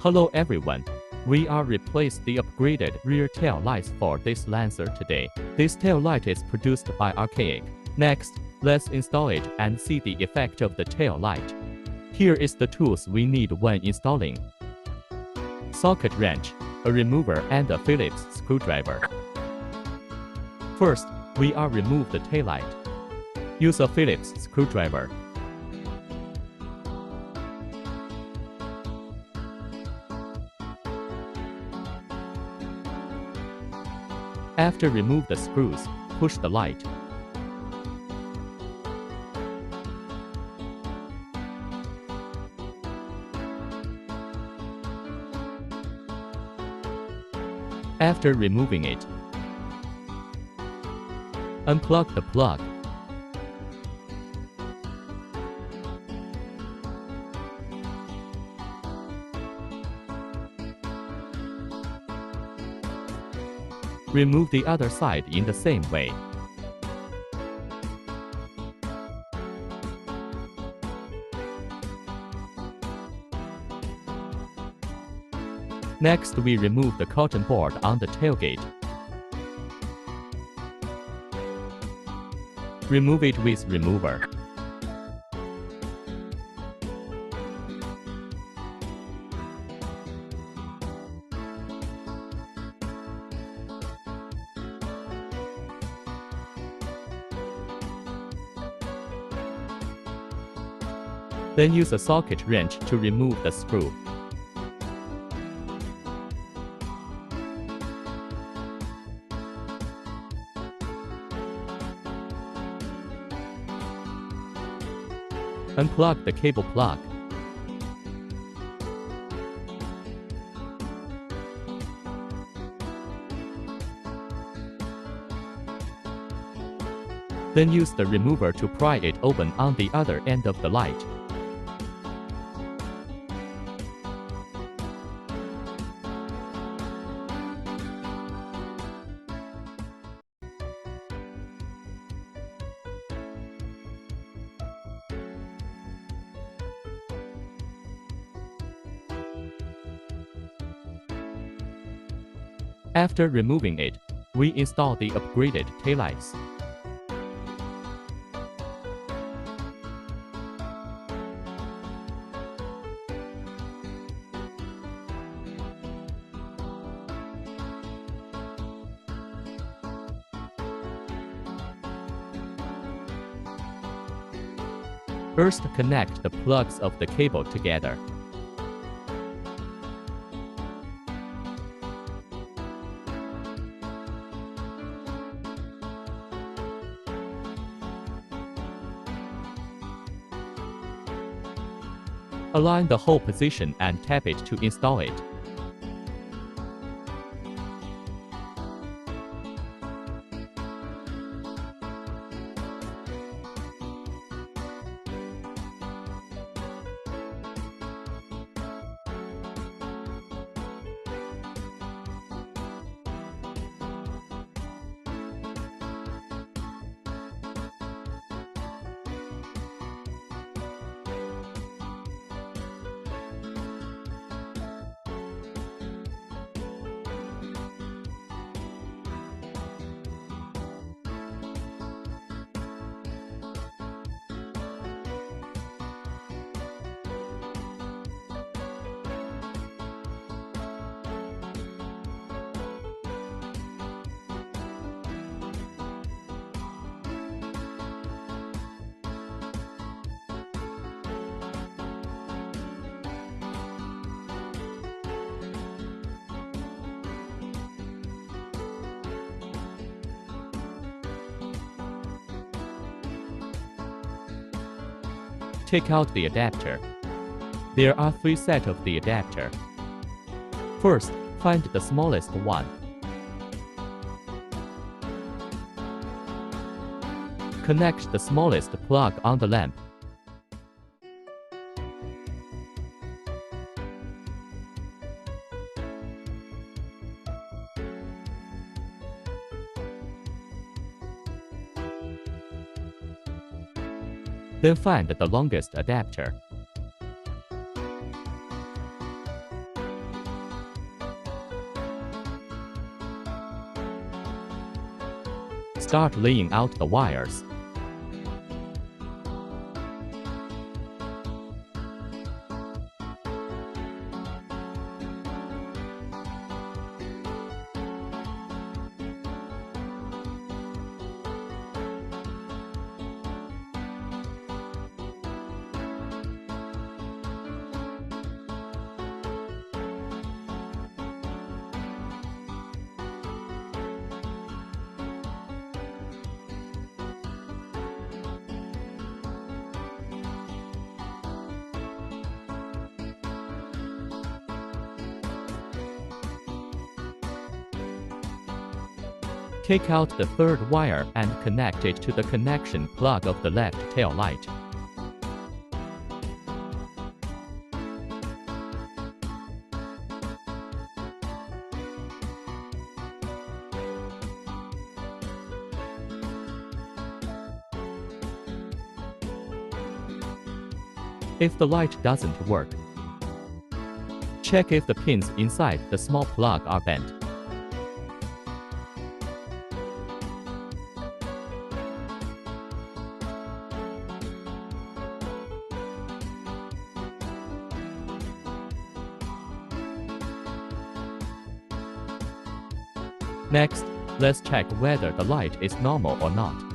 Hello everyone. We are replaced the upgraded rear tail lights for this Lancer today. This tail light is produced by Archaic. Next, let's install it and see the effect of the tail light. Here is the tools we need when installing. Socket wrench, a remover and a Phillips screwdriver. First, we are remove the tail light. Use a Phillips screwdriver. After remove the screws, push the light. After removing it, unplug the plug. Remove the other side in the same way. Next, we remove the cotton board on the tailgate. Remove it with remover. Then use a socket wrench to remove the screw. Unplug the cable plug. Then use the remover to pry it open on the other end of the light. After removing it, we install the upgraded taillights. First, connect the plugs of the cable together. Align the hole position and tap it to install it. Take out the adapter. There are 3 sets of the adapter. First, find the smallest one. Connect the smallest plug on the lamp. Then find the longest adapter. Start laying out the wires. Take out the third wire and connect it to the connection plug of the left tail light. If the light doesn't work, check if the pins inside the small plug are bent. Next, let's check whether the light is normal or not.